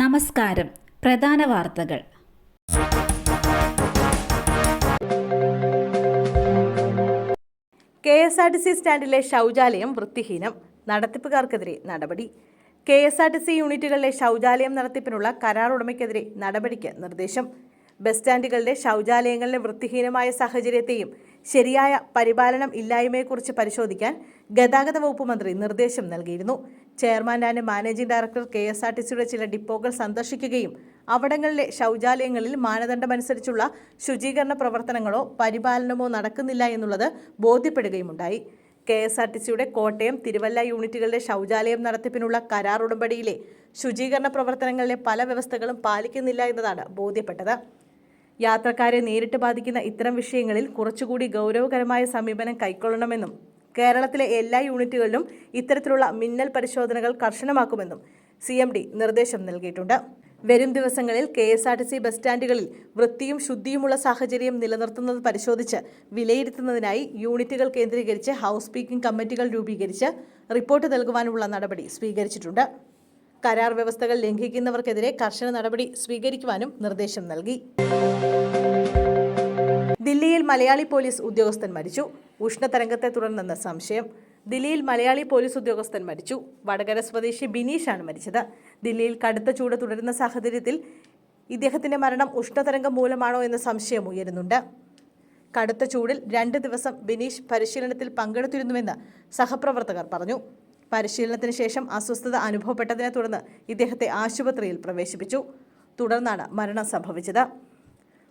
നമസ്കാരം. പ്രധാന വാർത്തകൾ. KSRTC സ്റ്റാൻഡിലെ ശൗചാലയം വൃത്തിഹീനം, നടത്തിപ്പുകാർക്കെതിരെ നടപടി. KSRTC യൂണിറ്റുകളിലെ ശൗചാലയം നടത്തിപ്പിനുള്ള കരാർ ഉടമയ്ക്കെതിരെ നടപടിക്ക് നിർദ്ദേശം. ബസ് സ്റ്റാൻഡുകളിലെ ശൗചാലയങ്ങളിലെ വൃത്തിഹീനമായ സാഹചര്യത്തെയും ശരിയായ പരിപാലനം ഇല്ലായ്മയെക്കുറിച്ച് പരിശോധിക്കാൻ ഗതാഗത വകുപ്പ് മന്ത്രി നിർദ്ദേശം നൽകിയിരുന്നു. ചെയർമാൻ ആൻഡ് മാനേജിംഗ് ഡയറക്ടർ KSRTCയുടെ ചില ഡിപ്പോകൾ സന്ദർശിക്കുകയും അവിടങ്ങളിലെ ശൗചാലയങ്ങളിൽ മാനദണ്ഡമനുസരിച്ചുള്ള ശുചീകരണ പ്രവർത്തനങ്ങളോ പരിപാലനമോ നടക്കുന്നില്ല എന്നുള്ളത് ബോധ്യപ്പെടുകയുമുണ്ടായി. KSRTCയുടെ കോട്ടയം, തിരുവല്ല യൂണിറ്റുകളിലെ ശൗചാലയം നടത്തിപ്പിനുള്ള കരാർ ഉടമ്പടിയിലെ ശുചീകരണ പ്രവർത്തനങ്ങളിലെ പല വ്യവസ്ഥകളും പാലിക്കുന്നില്ല എന്നതാണ് ബോധ്യപ്പെട്ടത്. യാത്രക്കാരെ നേരിട്ട് ബാധിക്കുന്ന ഇത്തരം വിഷയങ്ങളിൽ കുറച്ചുകൂടി ഗൗരവകരമായ സമീപനം കൈക്കൊള്ളണമെന്നും കേരളത്തിലെ എല്ലാ യൂണിറ്റുകളിലും ഇത്തരത്തിലുള്ള മിന്നൽ പരിശോധനകൾ കർശനമാക്കുമെന്നും CMD നിർദ്ദേശം നൽകിയിട്ടുണ്ട്. വരും ദിവസങ്ങളിൽ KSRTC ബസ് സ്റ്റാൻഡുകളിൽ വൃത്തിയും ശുദ്ധിയുമുള്ള സാഹചര്യം നിലനിർത്തുന്നത് പരിശോധിച്ച് വിലയിരുത്തുന്നതിനായി യൂണിറ്റുകൾ കേന്ദ്രീകരിച്ച് ഹൗസ് കീപ്പിംഗ് കമ്മിറ്റികൾ രൂപീകരിച്ച് റിപ്പോർട്ട് നൽകുവാനുള്ള നടപടി സ്വീകരിച്ചിട്ടുണ്ട്. കരാർ വ്യവസ്ഥകൾ ലംഘിക്കുന്നവർക്കെതിരെ കർശന നടപടി സ്വീകരിക്കുവാനും നിർദ്ദേശം നൽകി. ദില്ലിയിൽ മലയാളി പോലീസ് ഉദ്യോഗസ്ഥൻ മരിച്ചു. ഉഷ്ണതരംഗത്തെ തുടർന്നെന്ന് സംശയം. ദില്ലിയിൽ മലയാളി പോലീസ് ഉദ്യോഗസ്ഥൻ മരിച്ചു. വടകര സ്വദേശി ബിനീഷാണ് മരിച്ചത്. ദില്ലിയിൽ കടുത്ത ചൂട് തുടരുന്ന സാഹചര്യത്തിൽ ഇദ്ദേഹത്തിന്റെ മരണം ഉഷ്ണതരംഗം മൂലമാണോ എന്ന സംശയം ഉയരുന്നുണ്ട്. കടുത്ത ചൂടിൽ 2 ദിവസം ബിനീഷ് പരിശീലനത്തിൽ പങ്കെടുത്തിരുന്നുവെന്ന് സഹപ്രവർത്തകർ പറഞ്ഞു. പരിശീലനത്തിന് ശേഷം അസ്വസ്ഥത അനുഭവപ്പെട്ടതിനെ തുടർന്ന് ഇദ്ദേഹത്തെ ആശുപത്രിയിൽ പ്രവേശിപ്പിച്ചു. തുടർന്നാണ് മരണം സംഭവിച്ചത്.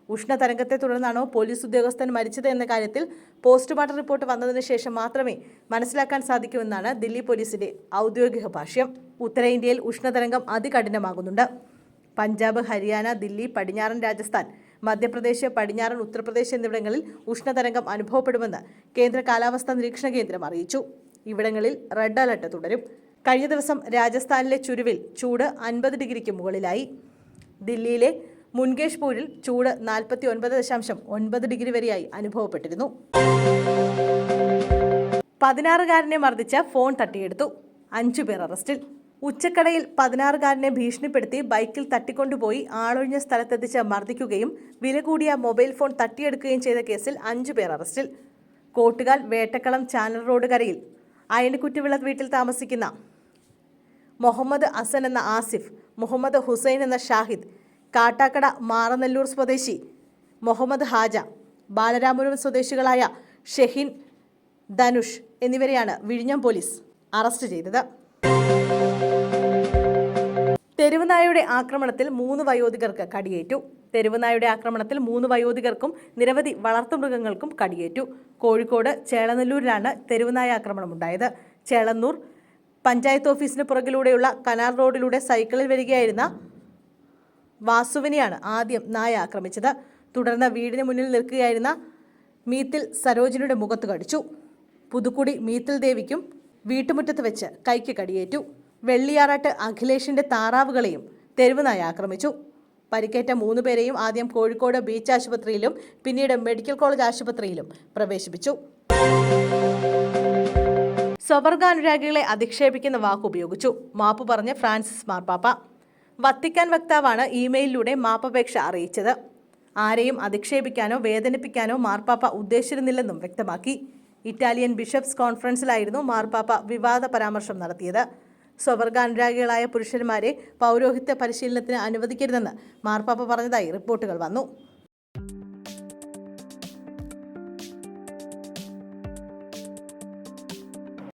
ഉഷ്ണതരംഗത്തെ തുടർന്നാണോ പോലീസ് ഉദ്യോഗസ്ഥൻ മരിച്ചത് എന്ന കാര്യത്തിൽ പോസ്റ്റ്മോർട്ടം റിപ്പോർട്ട് വന്നതിന് ശേഷം മാത്രമേ മനസ്സിലാക്കാൻ സാധിക്കൂവെന്നാണ് ദില്ലി പോലീസിന്റെ ഔദ്യോഗിക ഭാഷ്യം. ഉത്തരേന്ത്യയിൽ ഉഷ്ണതരംഗം അതികഠിനമാകുന്നുണ്ട്. പഞ്ചാബ്, ഹരിയാന, ദില്ലി, പടിഞ്ഞാറൻ രാജസ്ഥാൻ, മധ്യപ്രദേശ്, പടിഞ്ഞാറൻ ഉത്തർപ്രദേശ് എന്നിവിടങ്ങളിൽ ഉഷ്ണതരംഗം അനുഭവപ്പെടുമെന്ന് കേന്ദ്ര കാലാവസ്ഥാ നിരീക്ഷണ കേന്ദ്രം അറിയിച്ചു. ഇവിടങ്ങളിൽ റെഡ് അലർട്ട് തുടരും. കഴിഞ്ഞ ദിവസം രാജസ്ഥാനിലെ ചുരുവിൽ ചൂട് 50 ഡിഗ്രിക്ക് മുകളിലായി. ദില്ലിയിലെ മുൻകേഷ്പൂരിൽ ചൂട് 49.9 ഡിഗ്രി വരെയായി അനുഭവപ്പെട്ടിരുന്നു. 16-കാരനെ മർദ്ദിച്ച ഫോൺ തട്ടിയെടുത്തു. 5 പേർ അറസ്റ്റിൽ. ഉച്ചക്കടയിൽ 16-കാരനെ ഭീഷണിപ്പെടുത്തി ബൈക്കിൽ തട്ടിക്കൊണ്ടുപോയി ആളൊഴിഞ്ഞ സ്ഥലത്തെത്തിച്ച് മർദ്ദിക്കുകയും വില കൂടിയ മൊബൈൽ ഫോൺ തട്ടിയെടുക്കുകയും ചെയ്ത കേസിൽ 5 പേർ അറസ്റ്റിൽ. കോട്ടുകാൽ വേട്ടക്കളം ചാനൽ റോഡ് കരയിൽ അയണിക്കുറ്റിവിള വീട്ടിൽ താമസിക്കുന്ന മുഹമ്മദ് ഹസൻ എന്ന ആസിഫ്, മുഹമ്മദ് ഹുസൈൻ എന്ന ഷാഹിദ്, കാട്ടാക്കട മാറനല്ലൂർ സ്വദേശി മുഹമ്മദ് ഹാജ, ബാലരാമപുരം സ്വദേശികളായ ഷെഹിൻ, ധനുഷ് എന്നിവരെയാണ് വിഴിഞ്ഞം പോലീസ് അറസ്റ്റ് ചെയ്തത്. തെരുവുനായയുടെ ആക്രമണത്തിൽ 3 വയോധികർക്ക് കടിയേറ്റു. തെരുവുനായയുടെ ആക്രമണത്തിൽ 3 വയോധികർക്കും നിരവധി വളർത്തുമൃഗങ്ങൾക്കും കടിയേറ്റു. കോഴിക്കോട് ചേളനല്ലൂരിലാണ് തെരുവുനായ ആക്രമണമുണ്ടായത്. ചേളന്നൂർ പഞ്ചായത്ത് ഓഫീസിന് പുറകിലൂടെയുള്ള കനാൽ റോഡിലൂടെ സൈക്കിളിൽ വരികയായിരുന്ന വാസുവിനെയാണ് ആദ്യം നായ ആക്രമിച്ചത്. തുടർന്ന് വീടിന് മുന്നിൽ നിൽക്കുകയായിരുന്ന മീത്തിൽ സരോജിനിയുടെ മുഖത്ത് കടിച്ചു. പുതുക്കുടി മീത്തിൽ ദേവിക്കും വീട്ടുമുറ്റത്ത് വെച്ച് കൈക്ക് കടിയേറ്റു. വെള്ളിയാറാട്ട് അഖിലേഷിന്റെ താറാവുകളെയും തെരുവുനായ ആക്രമിച്ചു. പരിക്കേറ്റ 3 പേരെയും ആദ്യം കോഴിക്കോട് ബീച്ച് ആശുപത്രിയിലും പിന്നീട് മെഡിക്കൽ കോളേജ് ആശുപത്രിയിലും പ്രവേശിപ്പിച്ചു. സ്വവർഗാനുരാഗികളെ അധിക്ഷേപിക്കുന്ന വാക്കുപയോഗിച്ചു. മാപ്പ് പറഞ്ഞ് ഫ്രാൻസിസ് മാർപ്പാപ്പ. വത്തിക്കാൻ വക്താവാണ് ഇമെയിലിലൂടെ മാപ്പപേക്ഷ അറിയിച്ചത്. ആരെയും അധിക്ഷേപിക്കാനോ വേദനിപ്പിക്കാനോ മാർപ്പാപ്പ ഉദ്ദേശിച്ചിരുന്നില്ലെന്നും വ്യക്തമാക്കി. ഇറ്റാലിയൻ ബിഷപ്സ് കോൺഫറൻസിലായിരുന്നു മാർപ്പാപ്പ വിവാദ പരാമർശം നടത്തിയത്. സ്വവർഗാനുരാഗികളായ പുരുഷന്മാരെ പൗരോഹിത്യ പരിശീലനത്തിന് അനുവദിക്കരുതെന്ന് മാർപ്പാപ്പ പറഞ്ഞതായി റിപ്പോർട്ടുകൾ വന്നു.